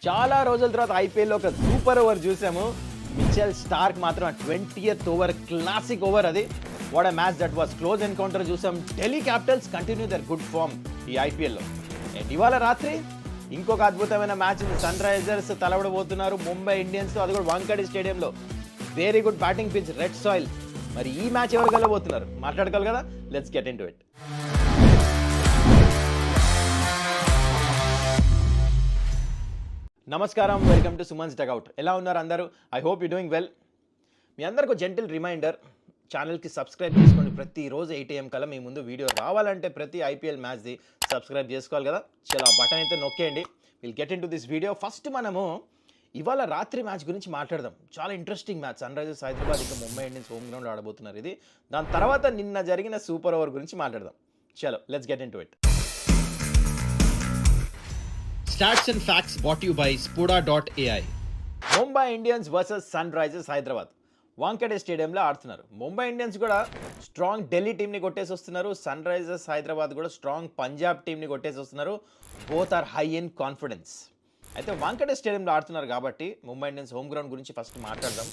చాలా రోజుల తర్వాత ఐపీఎల్లో ఒక సూపర్ ఓవర్ చూసాము. మిచెల్ స్టార్క్ మాత్రం 20th ఓవర్ క్లాసిక్ ఓవర్ అది. What a match that was. Close encounter చూసాం. Delhi Capitals continue their good form ఈ ఐపీఎల్లో. అండ్ ఇవాళ రాత్రి ఇంకొక అద్భుతమైన మ్యాచ్ ఉంది. సన్ రైజర్స్ తలబడబోతున్నారు ముంబై ఇండియన్స్తో, అది కూడా వాంఖేడే స్టేడియంలో. Very good batting pitch, red soil. మరి ఈ మ్యాచ్ ఎవరు గెలవబోతున్నారు మాట్లాడుకోవాలి కదా. Let's get into it. నమస్కారం, వెల్కమ్ టు సుమన్స్ డగౌట్. ఎలా ఉన్నారు అందరూ? I hope you doing well. మీ అందరికి జెంటిల్ రిమైండర్, ఛానల్కి సబ్స్క్రైబ్ చేసుకోండి. ప్రతిరోజు 8 AM కల్లా మీ ముందు వీడియో రావాలంటే ప్రతి ఐపీఎల్ మ్యాచ్ది సబ్స్క్రైబ్ చేసుకోవాలి కదా. చాలా బటన్ అయితే నొక్కేయండి. Will get into this video. First మనము ఇవాళ రాత్రి మ్యాచ్ గురించి మాట్లాడదాం. చాలా interesting match. Sunrisers Hyderabad ఇంకా ముంబై ఇండియన్స్ హోమ్ గ్రౌండ్లో ఆడబోతున్నారు ఇది. దాని తర్వాత నిన్న జరిగిన సూపర్ ఓవర్ గురించి మాట్లాడదాం. చలో let's get into it. Stats and facts brought to you by Spoda.ai. Mumbai Indians versus Sunrisers Hyderabad Wankhede స్టేడియంలో ఆడుతున్నారు. ముంబై ఇండియన్స్ కూడా స్ట్రాంగ్ ఢిల్లీ టీంని కొట్టేసి వస్తున్నారు. సన్ రైజర్స్ హైదరాబాద్ కూడా స్ట్రాంగ్ పంజాబ్ టీంని కొట్టేసి వస్తున్నారు. Both are high in confidence. అయితే వాంఖేడే స్టేడియంలో ఆడుతున్నారు కాబట్టి ముంబై ఇండియన్స్ హోమ్ గ్రౌండ్ గురించి ఫస్ట్ మాట్లాడదాం.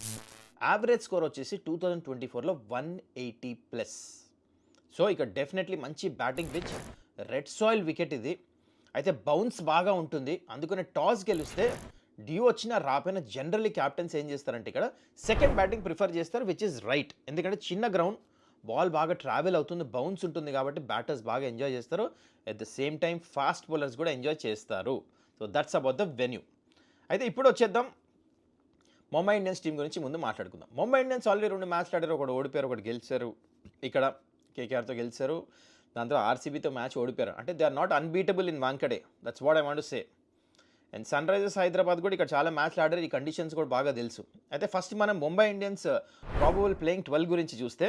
యావరేజ్ స్కోర్ వచ్చేసి 2024లో 180+. సో ఇక డెఫినెట్లీ మంచి batting pitch, red soil wicket ఇది. అయితే బౌన్స్ బాగా ఉంటుంది. అందుకనే టాస్ గెలిస్తే డ్యూ వచ్చినా రాపోయినా జనరల్లీ క్యాప్టెన్స్ ఏం చేస్తారంటే ఇక్కడ సెకండ్ బ్యాటింగ్ ప్రిఫర్ చేస్తారు, విచ్ ఇస్ రైట్. ఎందుకంటే చిన్న గ్రౌండ్, బాల్ బాగా ట్రావెల్ అవుతుంది, బౌన్స్ ఉంటుంది కాబట్టి బ్యాటర్స్ బాగా ఎంజాయ్ చేస్తారు. At the same time fast bowlers కూడా ఎంజాయ్ చేస్తారు. So that's about the venue. అయితే ఇప్పుడు వచ్చేద్దాం ముంబై ఇండియన్స్ టీం గురించి ముందు మాట్లాడుకుందాం. ముంబై ఇండియన్స్ ఆల్రెడీ 2 మ్యాచ్లు ఆడారు. ఒకటి ఓడిపోయారు, ఒకటి గెలిచారు. ఇక్కడ కేకేఆర్తో గెలిచారు, దాంతో ఆర్సీబీతో మ్యాచ్ ఓడిపోయారు. అంటే they are not unbeatable in Wankhede. That's what I want to say. And Sunrisers Hyderabad కూడా ఇక్కడ చాలా మ్యాచ్లు ఆడారు. ఈ కండిషన్స్ కూడా బాగా తెలుసు. అయితే ఫస్ట్ మనం ముంబై ఇండియన్స్ ప్రాబబుల్ ప్లేయింగ్ 12 గురించి చూస్తే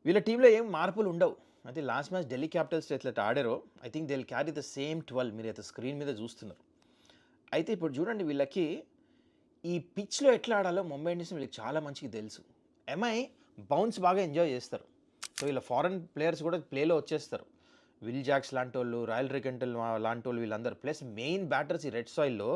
వీళ్ళ టీంలో ఏం మార్పులు ఉండవు. అయితే లాస్ట్ మ్యాచ్ ఢిల్లీ క్యాపిటల్స్ ఎట్లా ఆడారో I think they will carry the same 12. మీరు అయితే స్క్రీన్ మీద చూస్తున్నారు. అయితే ఇప్పుడు చూడండి, వీళ్ళకి ఈ పిచ్లో ఎట్లా ఆడాలో ముంబై ఇండియన్స్ వీళ్ళకి చాలా మంచిగా తెలుసు. ఎంఐ బౌన్స్ బాగా ఎంజాయ్ చేస్తారు. సో ఇలా ఫారెన్ ప్లేయర్స్ కూడా ప్లేలో వచ్చేస్తారు. విల్ జాక్స్ లాంటి వాళ్ళు, రాయల్ రికెంటల్ లాంటి వాళ్ళు, వీళ్ళందరూ. ప్లస్ మెయిన్ బ్యాటర్స్ ఈ రెడ్ సాయిల్లో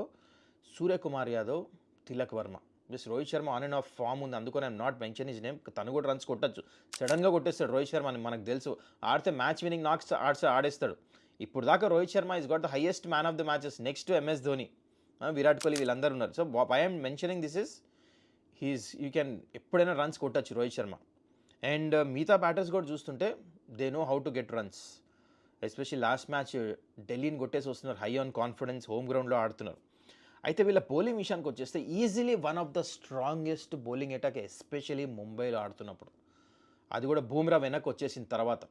Suryakumar Yadav, Tilak Varma. Plus Rohit Sharma on and off form ఉంది, అందుకని I'm not mention his name. తను కూడా రన్స్ కొట్టచ్చు, సడన్గా కొట్టేస్తాడు రోహిత్ శర్మ అని మనకు తెలుసు. ఆడితే మ్యాచ్ వినింగ్ నాక్స్ ఆడేస్తాడు. ఇప్పుడు దాకా Rohit Sharma is got the highest man of the matches next to MS Dhoni, Virat Kohli, వీళ్ళందరూ ఉన్నారు. So I'm mentioning this is you can ఎప్పుడైనా రన్స్ కొట్టచ్చు రోహిత్ శర్మ. అండ్ మిగతా బ్యాటర్స్ కూడా చూస్తుంటే they know how to get runs. Especially last match ఢిల్లీని కొట్టేసి వస్తున్నారు, హై ఆన్ కాన్ఫిడెన్స్, హోమ్ గ్రౌండ్లో ఆడుతున్నారు. అయితే వీళ్ళ బౌలింగ్ విషయానికి వచ్చేస్తే easily one of the strongest bowling attack, especially ముంబైలో ఆడుతున్నప్పుడు. అది కూడా బూమ్రా వెనక్కి వచ్చేసిన తర్వాత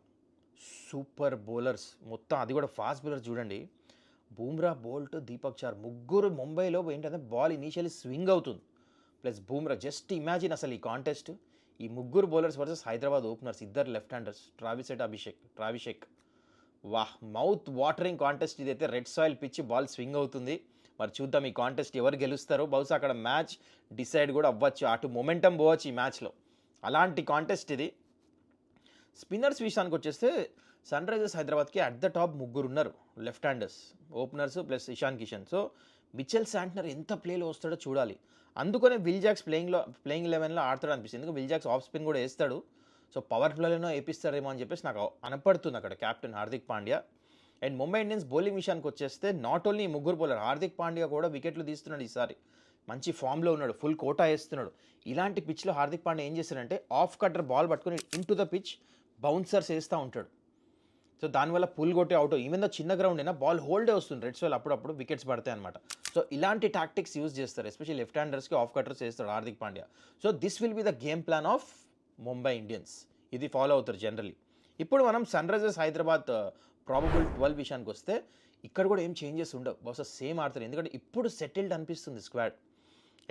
సూపర్ బౌలర్స్ మొత్తం, అది కూడా ఫాస్ట్ బౌలర్స్ చూడండి. బూమ్రా, బోల్ట్, దీపక్ చార్, ముగ్గురు ముంబైలో ఏంటంటే బాల్ ఇనీషియలీ స్వింగ్ అవుతుంది. ప్లస్ బూమ్రా. జస్ట్ ఇమాజిన్ అసలు ఈ కాంటెస్ట్, ఈ ముగ్గురు బౌలర్స్ వర్సెస్ హైదరాబాద్ ఓపెనర్స్, ఇద్దరు లెఫ్ట్ హ్యాండర్స్, ట్రావిషేక్. వాహ్, మౌత్ వాటరింగ్ కాంటెస్ట్ ఇదైతే. Red soil pitch, ball swing అవుతుంది. మరి చూద్దాం ఈ కాంటెస్ట్ ఎవరు గెలుస్తారో. బహుశా అక్కడ మ్యాచ్ డిసైడ్ కూడా అవ్వచ్చు, అటు మొమెంటం పోవచ్చు ఈ మ్యాచ్లో. అలాంటి కాంటెస్ట్ ఇది. స్పిన్నర్స్ విషయానికి వచ్చేస్తే సన్ రైజర్స్ హైదరాబాద్కి అట్ ద టాప్ ముగ్గురు ఉన్నారు left handers openers, plus Ishan Kishan. So Mitchell Santner ఎంత ప్లేలో వస్తాడో చూడాలి. అందుకనే విల్ జాక్స్ ప్లేయింగ్ 11లో ఆడతాడు అనిపిస్తుంది. ఎందుకంటే విల్ జాక్స్ ఆఫ్ స్పిన్ కూడా వేస్తాడు. సో పవర్ ప్లేలోనో వేపిస్తారేమో అని చెప్పేసి నాకు అనపడుతుంది అక్కడ captain Hardik Pandya. And Mumbai Indians bowling విషయానికి వచ్చేస్తే నాట్ ఓన్లీ ముగ్గురు బౌలర్, హార్దిక్ పాండ్యా కూడా వికెట్లు తీస్తున్నాడు ఈసారి. మంచి ఫామ్లో ఉన్నాడు, ఫుల్ కోటా వేస్తున్నాడు. ఇలాంటి పిచ్లో హార్దిక్ పాండ్యా ఏం చేస్తాడంటే ఆఫ్ కట్టర్ బాల్ పట్టుకొని in to the pitch bouncers వేస్తూ ఉంటాడు. సో దానివల్ల పుల్ కొట్టే అవుట్. ఈవెన్ దో చిన్న గ్రౌండ్ అయినా బాల్ హోల్డే వస్తుంది. రెడ్ సాయిల్ అప్పుడప్పుడు వికెట్స్ పడతాయి అనమాట. సో ఇలాంటి టాక్టిక్స్ యూజ్ చేస్తారు, ఎస్పెషల్లీ లెఫ్ట్ హ్యాండర్స్కి ఆఫ్ కట్టర్స్ వేస్తాడు Hardik Pandya. So this will be the game plan of Mumbai Indians. ఇది ఫాలో అవుతారు జనరల్లీ. ఇప్పుడు మనం సన్ రైజర్స్ హైదరాబాద్ ప్రాబబుల్ 12 విషయానికి వస్తే ఇక్కడ కూడా ఏం చేంజెస్ ఉండవు, బహుశా సేమ్ ఆడతారు. ఎందుకంటే ఇప్పుడు సెటిల్డ్ అనిపిస్తుంది స్క్వాడ్.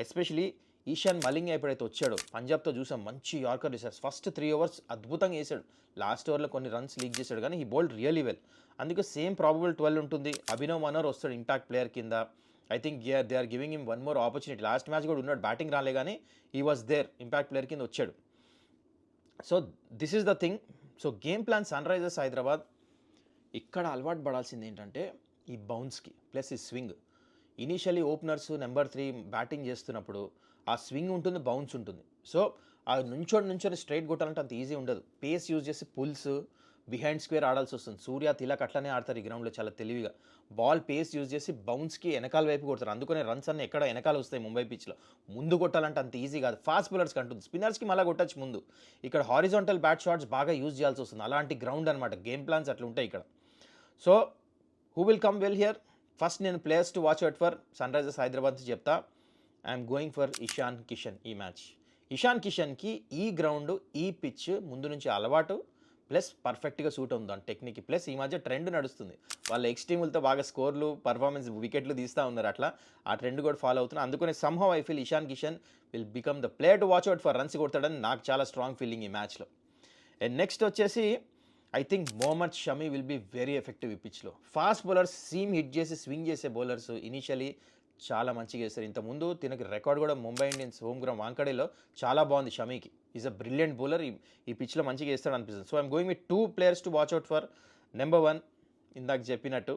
ఎస్పెషలీ ఈశాన్ మలింగా ఎప్పుడైతే వచ్చాడో, పంజాబ్తో చూసాం మంచి యార్కర్ వేసాడు. ఫస్ట్ 3 ఓవర్స్ అద్భుతంగా వేసాడు. లాస్ట్ ఓవర్లో కొన్ని రన్స్ లీక్ చేశాడు, కానీ హీ బౌల్డ్ రియలీ వెల్. అందుకే సేమ్ ప్రాబబుల్ 12 ఉంటుంది. అభినవ్ మనోర్ వస్తాడు ఇంపాక్ట్ ప్లేయర్ కింద. I think they are giving him one more opportunity. Last match కూడా ఉన్నాడు, బ్యాటింగ్ రాలే కానీ he was there, impact player కింద వచ్చాడు. So this is the thing. So game plan Sunrisers Hyderabad ఇక్కడ అలవాటు పడాల్సింది ఏంటంటే ఈ బౌన్స్కి ప్లస్ ఈ swing. Initially openers number 3 batting చేస్తున్నప్పుడు ఆ స్వింగ్ ఉంటుంది, బౌన్స్ ఉంటుంది. సో ఆ నుంచొని స్ట్రైట్ కొట్టాలంటే అంత ఈజీ ఉండదు. పేస్ యూజ్ చేసి పుల్స్, బిహైండ్ స్క్వేర్ ఆడాల్సి వస్తుంది. సూర్య, తిలక్ అట్లనే ఆడతారు ఈ గ్రౌండ్లో చాలా తెలివిగా. బాల్ పేస్ యూజ్ చేసి బౌన్స్కి వెనకాల వైపు కొడతారు. అందుకనే రన్స్ అన్నీ ఎక్కడ వెనకాల వస్తాయి ముంబై పిచ్లో. ముందు కొట్టాలంటే అంత ఈజీ కాదు. ఫాస్ట్ బౌలర్స్కి అంటుంది, స్పిన్నర్స్కి మళ్ళీ కొట్టచ్చు ముందు. ఇక్కడ హారిజాంటల్ బ్యాట్ షాట్స్ బాగా యూజ్ చేయాల్సి వస్తుంది. అలాంటి గ్రౌండ్ అనమాట. గేమ్ ప్లాన్స్ అట్లా ఉంటాయి ఇక్కడ. So who will come well here? First నేను players to watch out for Sunrisers Hyderabad నుంచి చెప్తా. I'm going for Ishan Kishan ఈ మ్యాచ్. ఇషాన్ కిషన్కి ఈ గ్రౌండ్, ఈ పిచ్ ముందు నుంచి అలవాటు, ప్లస్ పర్ఫెక్ట్గా సూట్ ఉంది దాని టెక్నిక్. ప్లస్ ఈ మధ్య ట్రెండ్ నడుస్తుంది, వాళ్ళ ఎక్స్ టీములతో బాగా స్కోర్లు, పర్ఫార్మెన్స్, వికెట్లు తీస్తూ ఉన్నారు. అట్లా ఆ ట్రెండ్ కూడా ఫాలో అవుతున్నారు. అందుకనే somehow I feel Ishan Kishan will become the player to watch out for. Runs కొడతాడని నాకు చాలా స్ట్రాంగ్ ఫీలింగ్ ఈ మ్యాచ్లో. అండ్ నెక్స్ట్ వచ్చేసి I think Mohammed Shami will be very effective ఈ పిచ్లో. ఫాస్ట్ బౌలర్స్, సీమ్ హిట్ చేసి స్వింగ్ చేసే బౌలర్స్ ఇనీషియలీ చాలా మంచిగా చేస్తారు. ఇంతకుముందు తినకి రికార్డ్ కూడా ముంబై ఇండియన్స్ హోమ్ గ్రౌండ్ వాంకడేలో చాలా బాగుంది. షమీకి ఈజ్ అ బ్రిలియంట్ బౌలర్. ఈ పిచ్లో మంచిగా వేస్తాడు అనిపిస్తుంది. So I'm going with 2 players to watch out for. Number 1 ఇందాక చెప్పినట్టు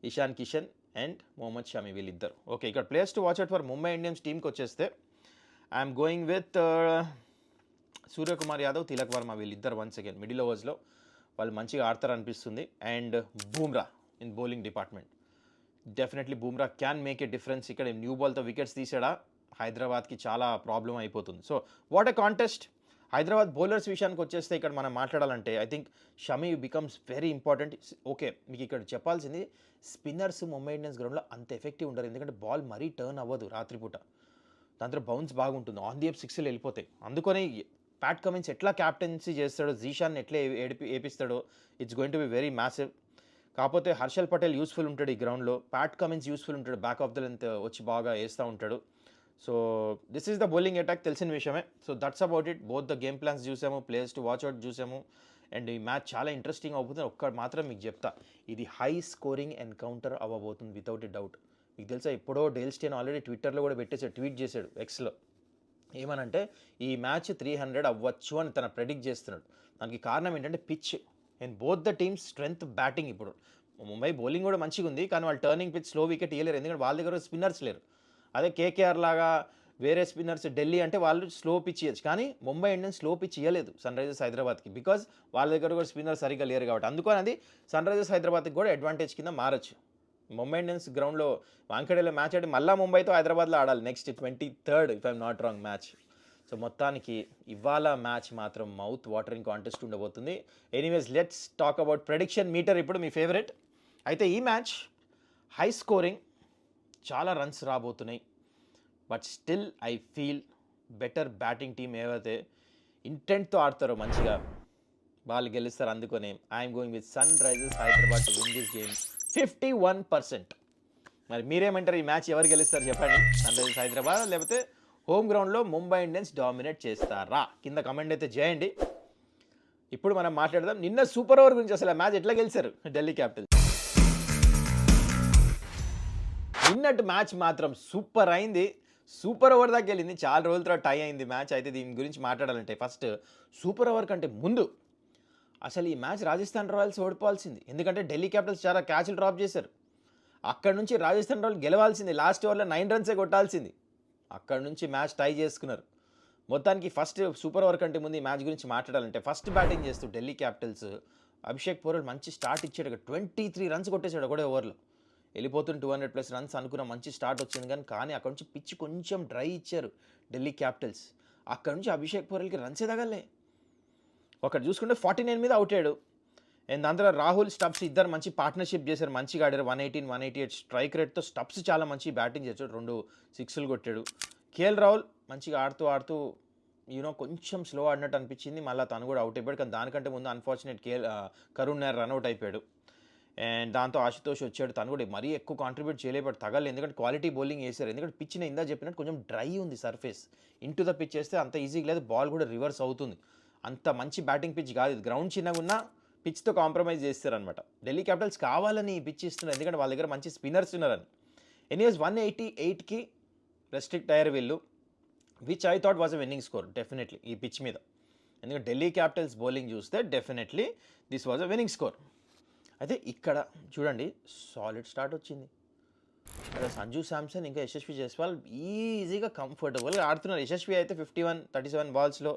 ఇషాన్ కిషన్ అండ్ మొహమ్మద్ షమీ వీళ్ళిద్దరు. ఓకే, ఇక్కడ players to watch out for Mumbai Indians టీంకి వచ్చేస్తే I'm going with Suryakumar Yadav, Tilak Varma వీళ్ళిద్దరు. వన్స్ అగైన్ మిడిల్ ఓవర్స్లో వాళ్ళు మంచిగా ఆడతారు అనిపిస్తుంది. And Bumrah in bowling department. Definitely Bumrah can make a difference. ఇక్కడ న్యూ బాల్తో వికెట్స్ తీసాడా హైదరాబాద్కి చాలా ప్రాబ్లం అయిపోతుంది. So what a contest. Hyderabad bowlers విషయానికి వచ్చేస్తే ఇక్కడ మనం మాట్లాడాలంటే I think Shami becomes very important. Okay, మీకు ఇక్కడ చెప్పాల్సింది స్పిన్నర్స్ ముంబై ఇండియన్స్ గ్రౌండ్లో అంత ఎఫెక్టివ్ ఉండరు, ఎందుకంటే బాల్ మరీ టర్న్ అవ్వదు రాత్రిపూట. దాంతో బౌన్స్ బాగుంటుంది, ఆన్ ది ఎప్ 6లు వెళ్ళిపోతాయి. అందుకని ప్యాట్ కమిన్స్ ఎట్లా క్యాప్టెన్సీ చేస్తాడో, జీషాన్ని ఎట్లా ఏపిస్తాడో, it's going to be very massive. కాకపోతే హర్షల్ పటేల్ యూస్ఫుల్ ఉంటాడు ఈ గ్రౌండ్లో, ప్యాట్ కమిన్స్ యూస్ఫుల్ ఉంటాడు, బ్యాక్ ఆఫ్ ద లెంత్ వచ్చి బాగా వేస్తూ ఉంటాడు. So this is the bowling attack, తెలిసిన విషయమే. So that's about it. Both the game plans చూసాము, ప్లేయర్స్ టు వాచ్ అవుట్ చూసాము. అండ్ ఈ మ్యాచ్ చాలా ఇంట్రెస్టింగ్ అవుతుంది. ఒక్కటి మాత్రం మీకు చెప్తా, ఇది హై స్కోరింగ్ ఎన్కౌంటర్ అవ్వబోతుంది వితౌట్ ఎ డౌట్. మీకు తెలుసా, ఎప్పుడో డేల్ స్టేన్ ఆల్రెడీ ట్విట్టర్లో కూడా పెట్టేసాడు, ట్వీట్ చేశాడు ఎక్స్లో. ఏమనంటే ఈ మ్యాచ్ 300 అవ్వచ్చు అని తన ప్రెడిక్ట్ చేస్తున్నాడు. దానికి కారణం ఏంటంటే pitch and both the teams strength batting. ఇప్పుడు ముంబై బౌలింగ్ కూడా మంచిగా ఉంది, కానీ వాళ్ళు టర్నింగ్ పిచ్ స్లో వికెట్ ఇవ్వలేరు, ఎందుకంటే వాళ్ళ దగ్గర స్పిన్నర్స్ లేరు. అదే కేకేఆర్ లాగా వేరే స్పిన్నర్స్ ఢిల్లీ అంటే వాళ్ళు స్లో పిచ్ ఇవ్వచ్చు, కానీ ముంబై ఇండియన్స్ స్లో పిచ్ ఇవ్వలేదు సన్ రైజర్స్ హైదరాబాద్కి, బికాజ్ వాళ్ళ దగ్గర కూడా స్పిన్నర్ సరిగ్గా లేరు కాబట్టి. అందుకని అది సన్ రైజర్స్ హైదరాబాద్కి కూడా అడ్వాంటేజ్ కింద మారచ్చు. ముంబై ఇండియన్స్ గ్రౌండ్లో వాంకడేలో మ్యాచ్ ఆడి మళ్ళీ ముంబైతో హైదరాబాద్లో ఆడాలి next 23rd if I'm not wrong match. So మొత్తానికి ఇవాళ మ్యాచ్ మాత్రం మౌత్ వాటరింగ్ కాంటెస్ట్ ఉండబోతుంది. Anyways let's talk about prediction meter. ఇప్పుడు మీ ఫేవరెట్ అయితే ఈ మ్యాచ్ హై స్కోరింగ్, చాలా రన్స్ రాబోతున్నాయి. But still I feel better batting team ఏవైతే ఇంటెంట్తో ఆడతారో మంచిగా వాళ్ళు గెలుస్తారు. అందుకనే I'm going with Sunrisers Hyderabad to win this game 51%. మరి మీరేమంటారు, ఈ మ్యాచ్ ఎవరు గెలుస్తారు చెప్పండి? సన్ రైజర్స్ హైదరాబాద్ లేకపోతే హోమ్ గ్రౌండ్లో ముంబై ఇండియన్స్ డామినేట్ చేస్తారా? కింద కమెంట్ అయితే చేయండి. ఇప్పుడు మనం మాట్లాడదాం నిన్న సూపర్ ఓవర్ గురించి. అసలు ఆ మ్యాచ్ ఎట్లా గెలిచారు ఢిల్లీ క్యాపిటల్స్? నిన్నటి మ్యాచ్ మాత్రం సూపర్ అయింది, సూపర్ ఓవర్ దాకా వెళ్ళింది. చాలా రోజుల తర్వాత టై అయింది మ్యాచ్. అయితే దీని గురించి మాట్లాడాలంటే ఫస్ట్ సూపర్ ఓవర్ కంటే ముందు అసలు ఈ మ్యాచ్ రాజస్థాన్ రాయల్స్ ఓడిపోవాల్సింది, ఎందుకంటే ఢిల్లీ క్యాపిటల్స్ చాలా క్యాచ్లు డ్రాప్ చేశారు. అక్కడ నుంచి రాజస్థాన్ రాయల్స్ గెలవాల్సింది, లాస్ట్ ఓవర్లో 9 రన్సే కొట్టాల్సింది. అక్కడ నుంచి మ్యాచ్ టై చేసుకున్నారు. మొత్తానికి ఫస్ట్ సూపర్ ఓవర్ కంటే ముందు ఈ మ్యాచ్ గురించి మాట్లాడాలంటే ఫస్ట్ బ్యాటింగ్ చేస్తూ ఢిల్లీ క్యాపిటల్స్ అభిషేక్ పోరెల్ మంచి స్టార్ట్ ఇచ్చాడు. 23 రన్స్ కొట్టేశాడు ఒకటే ఓవర్లో, వెళ్ళిపోతుంది 200+ రన్స్ అనుకున్న మంచి స్టార్ట్ వచ్చింది. కానీ అక్కడ నుంచి పిచ్ కొంచెం డ్రై ఇచ్చారు ఢిల్లీ క్యాపిటల్స్. అక్కడ నుంచి అభిషేక్ పోరెల్కి రన్సే తగలే. ఒకటి చూసుకుంటే 49 మీద అవుట్ అయ్యాడు. అండ్ దాని తర్వాత రాహుల్, స్టబ్స్ ఇద్దరు మంచి పార్ట్నర్షిప్ చేశారు, మంచిగా ఆడారు. 118, 188 స్ట్రైక్ రేట్తో స్టబ్స్ చాలా మంచి బ్యాటింగ్ చేశాడు, 2 సిక్స్లు కొట్టాడు. కేఎల్ రాహుల్ మంచిగా ఆడుతూ కొంచెం స్లో ఆడినట్టు అనిపించింది, మళ్ళీ తను కూడా అవుట్ అయిపోయాడు. కానీ దానికంటే ముందు అన్ఫార్చునేట్ కరుణ్ నాయర్ రన్అట్ అయిపోయాడు. అండ్ దాంతో ఆశుతోష్ వచ్చాడు, తను కూడా మరీ ఎక్కువ కాంట్రిబ్యూట్ చేయలేపాడు, తగలేదు. ఎందుకంటే క్వాలిటీ బౌలింగ్ వేశారు, ఎందుకంటే పిచ్ నేను ఇందా చెప్పినట్టు కొంచెం డ్రై ఉంది సర్ఫేస్. ఇంటూ ద పిచ్ వేస్తే అంత ఈజీగా లేదు, బాల్ కూడా రివర్స్ అవుతుంది. అంత మంచి బ్యాటింగ్ పిచ్ కాదు ఇది. గ్రౌండ్ చిన్నగా ఉన్నా పిచ్తో కాంప్రమైజ్ చేస్తారనమాట. ఢిల్లీ క్యాపిటల్స్ కావాలని ఈ పిచ్ ఇస్తున్నారు, ఎందుకంటే వాళ్ళ దగ్గర మంచి స్పిన్నర్స్ ఉన్నారని. ఎనీవేస్ 188కి రెస్ట్రిక్ట్ అయ్యారు వీళ్ళు, which I thought was a winnowing score definitely ఈ పిచ్ మీద. ఎందుకంటే ఢిల్లీ క్యాపిటల్స్ బౌలింగ్ చూస్తే definitely this was a winnowing score. అయితే ఇక్కడ చూడండి సాలిడ్ స్టార్ట్ వచ్చింది. అక్కడ సంజు శాంసన్ ఇంకా యశస్వి జైస్వాల్ ఈజీగా కంఫర్టబుల్గా ఆడుతున్నారు. యశస్వి అయితే 37 బాల్స్లో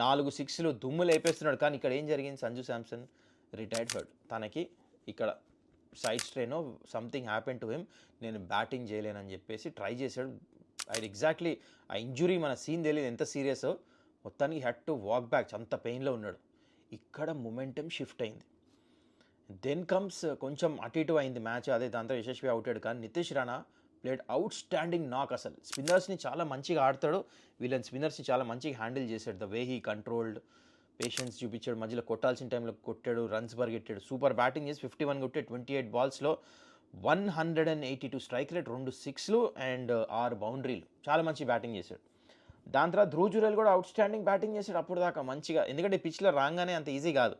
4 సిక్స్లు దుమ్ము లేపేస్తున్నాడు. కానీ ఇక్కడ ఏం జరిగింది, సంజు శాంసన్ రిటైర్డ్ హర్ట్. తనకి ఇక్కడ side strain something happen to him, నేను బ్యాటింగ్ చేయలేనని చెప్పేసి ట్రై చేశాడు. అది ఎగ్జాక్ట్లీ ఆ ఇంజురీ మన సీన్ తెలియదు ఎంత సీరియస్, మొత్తానికి హ్యాడ్ టు వాక్ బ్యాక్, అంత పెయిన్లో ఉన్నాడు. ఇక్కడ మొమెంటం షిఫ్ట్ అయింది. దెన్ కమ్స్ కొంచెం అటు ఇటు అయింది మ్యాచ్, అదే దాంతో యశస్వి అవుతాడు. కానీ Nitish Rana played out standing నాక్. అసలు స్పిన్నర్స్ని చాలా మంచిగా ఆడతాడు, వీళ్ళని స్పిన్నర్స్ని చాలా మంచిగా హ్యాండిల్ చేశాడు. The way he controlled, patience చూపించాడు, మధ్యలో కొట్టాల్సిన టైంలో కొట్టాడు, రన్స్ పరిగెట్టాడు, సూపర్ బ్యాటింగ్ చేసి 51 కొట్టే 28 బాల్స్లో 182 స్ట్రైక్ రేట్, 2 సిక్స్లు అండ్ 6 బౌండరీలు, చాలా మంచి బ్యాటింగ్ చేశాడు. దాని తర్వాత ధ్రువ్ జురేల్ కూడా అవుట్ స్టాండింగ్ బ్యాటింగ్ చేశాడు అప్పుడు దాకా మంచిగా, ఎందుకంటే పిచ్లో రాగానే అంత ఈజీ కాదు.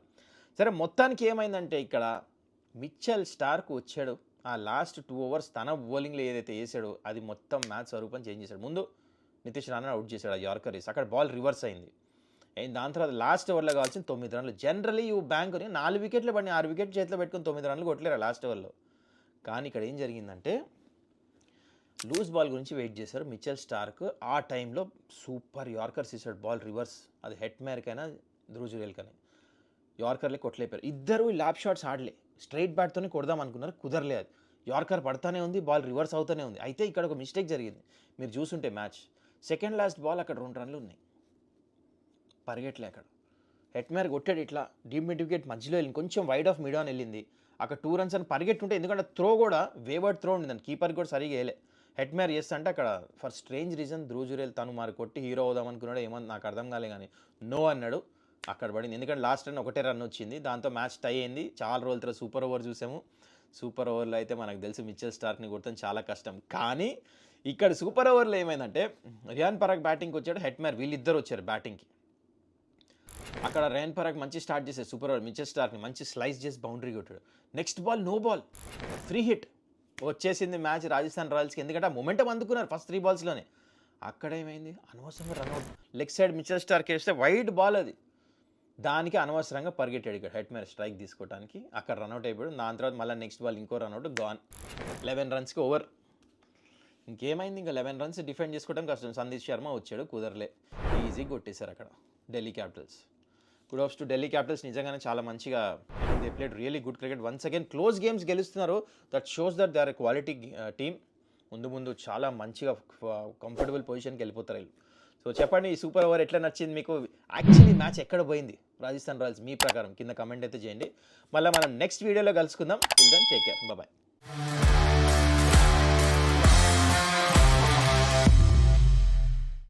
సరే మొత్తానికి ఏమైందంటే ఇక్కడ మిచెల్ స్టార్క్ వచ్చాడు, ఆ లాస్ట్ 2 ఓవర్స్ తన బౌలింగ్లో ఏదైతే వేసాడో అది మొత్తం మ్యాచ్ స్వరూపం చేంజ్ చేశాడు. ముందు నితీష్ రాణా అవుట్ చేశాడు ఆ యార్కర్ వేసి, అక్కడ బాల్ రివర్స్ అయింది. అండ్ దాని తర్వాత లాస్ట్ ఓవర్లో కావాల్సిన 9 రన్లు. జనరలీ ఈ బ్యాంకుని 4 వికెట్లు పడి 6 వికెట్ చేతిలో పెట్టుకుని 9 రన్లు కొట్టలేరు లాస్ట్ ఓవర్లో. కానీ ఇక్కడ ఏం జరిగిందంటే లూజ్ బాల్ గురించి వెయిట్ చేశారు మిచెల్ స్టార్క్. ఆ టైంలో సూపర్ యార్కర్స్ ఇచ్చాడు, బాల్ రివర్స్, అది హెట్ మేర్కైనా ధ్రువ్ జురేల్కైనా యార్కర్లే కొట్టలేపారు. ఇద్దరు ల్యాప్ షాట్స్ ఆడలే, స్ట్రైట్ బ్యాట్తోనే కొడదాం అనుకున్నారు, కుదరలే. అది యార్కర్ పడతానే ఉంది, బాల్ రివర్స్ అవుతూనే ఉంది. అయితే ఇక్కడ ఒక మిస్టేక్ జరిగింది, మీరు చూసుంటే మ్యాచ్ సెకండ్ లాస్ట్ బాల్ అక్కడ 2 రన్లు ఉన్నాయి, పరిగెట్లే. అక్కడ హెట్ మేర్ కొట్టాడు, ఇట్లా డీప్ మిడ్ వికెట్ మధ్యలో వెళ్ళింది, కొంచెం వైడ్ ఆఫ్ మిడ్ ఆన్ వెళ్ళింది, అక్కడ 2 రన్స్ అని పరిగెట్టుంటే, ఎందుకంటే త్రో కూడా వేవర్డ్ త్రో ఉండింది, కీపర్కి కూడా సరిగా వేయలే. హెట్ మేర్ చేస్తా అంటే అక్కడ for strange reason Dhruv Jurel తను మరి కొట్టి హీరో అవుదాం అనుకున్నాడు, ఏమో నాకు అర్థం కాలే, కానీ నో అన్నాడు, అక్కడ పడింది. ఎందుకంటే లాస్ట్ రన్ ఒకటే రన్ వచ్చింది, దాంతో మ్యాచ్ టై అయింది. చాలా రోజుల తర్వాత సూపర్ ఓవర్ చూసాము. సూపర్ ఓవర్లో అయితే మనకు తెలుసు మిచెల్ స్టార్క్ని కొడతాం చాలా కష్టం. కానీ ఇక్కడ సూపర్ ఓవర్లో ఏమైందంటే రియాన్ పరాగ్ బ్యాటింగ్కి వచ్చాడు, హెట్ మేర్, వీళ్ళిద్దరు వచ్చారు బ్యాటింగ్కి. అక్కడ రియాన్ పరాగ్ మంచి స్టార్ట్ చేశాడు సూపర్ ఓవర్, మిచెల్ స్టార్క్ని మంచి స్లైస్ చేసి బౌండరీ కొట్టాడు. Next ball no ball, free hit వచ్చేసింది మ్యాచ్ రాజస్థాన్ రాయల్స్కి, ఎందుకంటే ఆ మొమెంటం అందుకున్నారు ఫస్ట్ 3 బాల్స్లోనే. అక్కడ ఏమైంది, అనవసరంగా run out, leg side Mitchell Starc వేస్తే వైడ్ బాల్, అది దానికి అనవసరంగా పరిగెట్టాడు ఇక్కడ హెట్ మేర్ స్ట్రైక్ తీసుకోవడానికి, అక్కడ రన్అట్ అయిపోయాడు. దాని తర్వాత మళ్ళీ నెక్స్ట్ బాల్ ఇంకో రన్అట్, గాన్. 11 రన్స్కి ఓవర్. ఇంకేమైంది, ఇంకా 11 రన్స్ డిఫెండ్ చేసుకోవడం కష్టం. సందీప్ శర్మ వచ్చాడు, కుదరలే, ఈజీ కొట్టేశారు అక్కడ Delhi Capitals. Good offs to Delhi Capitals, నిజంగానే చాలా మంచిగా they played really good cricket. Once again close games గెలుస్తున్నారు, that shows that they are a quality team. ముందు చాలా మంచిగా కంఫర్టబుల్ పొజిషన్కి వెళ్ళిపోతారు వీళ్ళు. సో చెప్పండి, ఈ సూపర్ ఓవర్ ఎట్లా నచ్చింది మీకు? యాక్చువల్లీ మ్యాచ్ ఎక్కడ పోయింది రాజస్థాన్ రాయల్స్ మీ ప్రకారం కింద కమెంట్ అయితే చేయండి. మళ్ళీ మనం నెక్స్ట్ వీడియోలో కలుసుకుందాం. Till then take care, bye.